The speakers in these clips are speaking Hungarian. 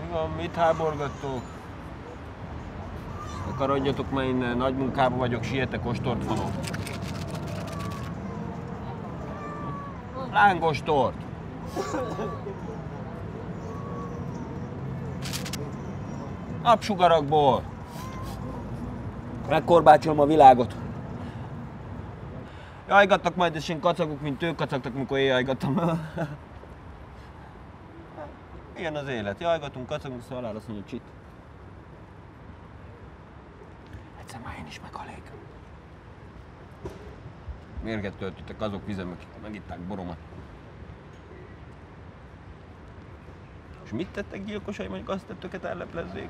van, mit háborgattok? Akarodjatok már innen, nagy munkában vagyok, sietek, ostort vanok. Lángos tort! Napsugarakból! Megkorbácsolom a világot. Jajgattak majd, és én kacagok, mint ők kacagtak, mikor én jajgattam. Ilyen az élet. Jajgatunk, kacagunk, szóval halál azt mondja, csit. Egyszer már én is meghalék. Mérget töltöttek azok vizem, akik megitták boromat. És mit tettek gyilkosai, mondjuk azt tettőket elleplezzék?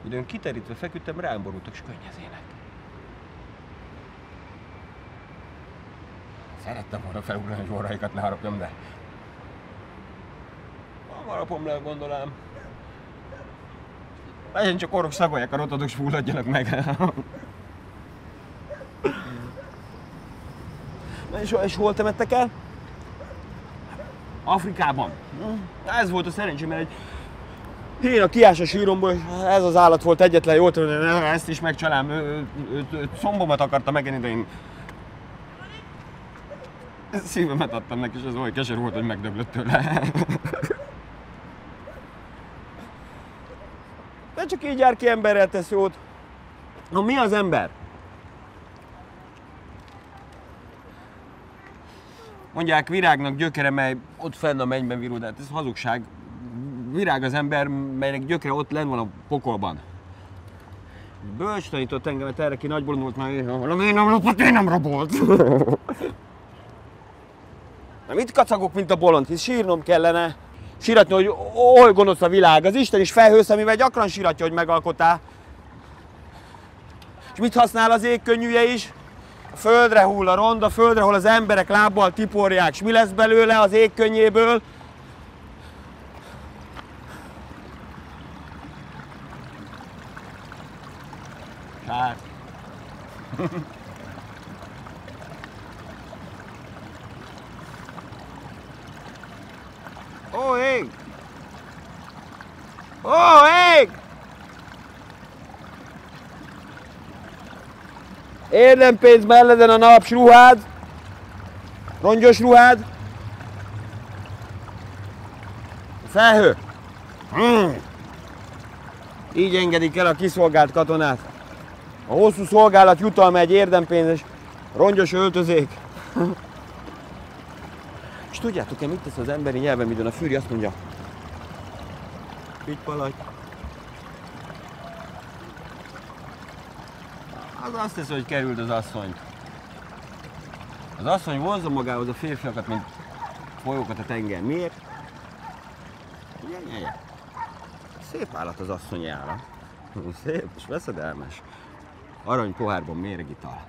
Időn kiterítve feküdtem, rám borultak, és könnyezének. Szerettem volna felugrani, hogy orraikat leharapjam, de... Nem harapom le, gondolám. Legyen csak orrok szagolják a rotadok, és fulladjanak meg. Na és hol temettek el? Afrikában. Ez volt a szerencsém, mert én a kiás a síromból, és ez az állat volt egyetlen jó, ezt is megcsalám. Szombomat akarta megenni, de én szívemet adtam neki, és ez olyan keserű volt, hogy megdöglött tőle. De csak így jár ki, emberrel tesz jót. Na mi az ember? Mondják, virágnak gyökere, mely ott fenn a mennyben virul, de hát ez hazugság. Virág az ember, melynek gyökere ott lenn van a pokolban. Bölcs tanított engemet erre, ki nagy bolond volt, már valami nem lopott, én nem rabolt. Na mit kacagok, mint a bolond, hisz sírnom kellene. Síratni, hogy oly gonosz a világ, az Isten is felhőszemivel gyakran síratja, hogy megalkottál. És mit használ az égkönnyűje is? A földre hull a rond, a földre, hol az emberek lábbal tiporják, és mi lesz belőle az égkönnyéből? Hát. Ó, ég! Ó, ég! Érdenpénz melleden a naps ruhád, rongyos ruhád, felhő. Így engedik el a kiszolgált katonát. A hosszú szolgálat jutalma egy érdenpénzes, rongyos öltözék. És tudjátok-e, mit tesz az emberi nyelven, midőn a fűri azt mondja? Pitty-palatty. Az azt teszi, hogy került az asszonyt. Az asszony vonzza magához a férfiakat, mint folyókat a tenger. Miért? Ugye? Szép állat az asszonyi állat. Szép és veszedelmes. Arany pohárban méregital.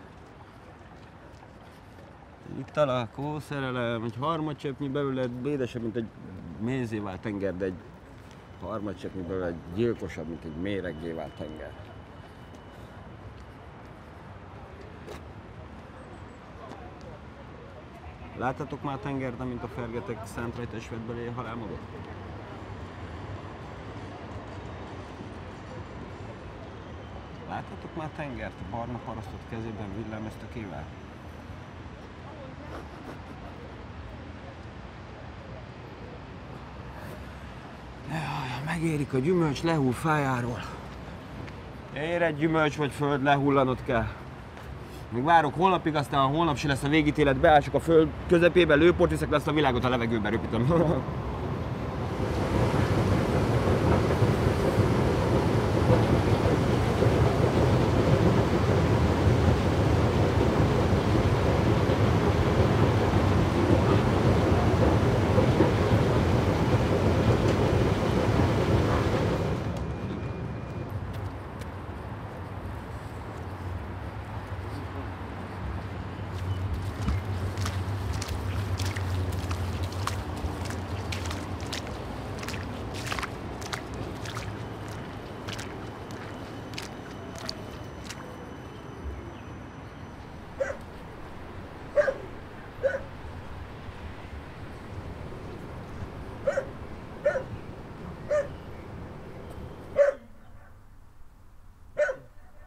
Ital a kószerelem, egy harmadcseppnyi belőle édesebb, mint egy mézzé vált tenger, de egy harmadcseppnyi belőle egy gyilkosabb, mint egy méreggé vált tenger. Láttatok már tengert, amint a fergetek szánt rajta és vett belé halálmodot? Láttatok már tengert a barna parasztot kezében villámöztökével? Jaj, megérik a gyümölcs, lehull fájáról. Ér egy gyümölcs vagy föld, lehullanod kell. Még várok holnapig, aztán holnap se lesz a végítélet, beások a föld közepébe, lőport viszek, lesz a világot a levegőbe röpítem.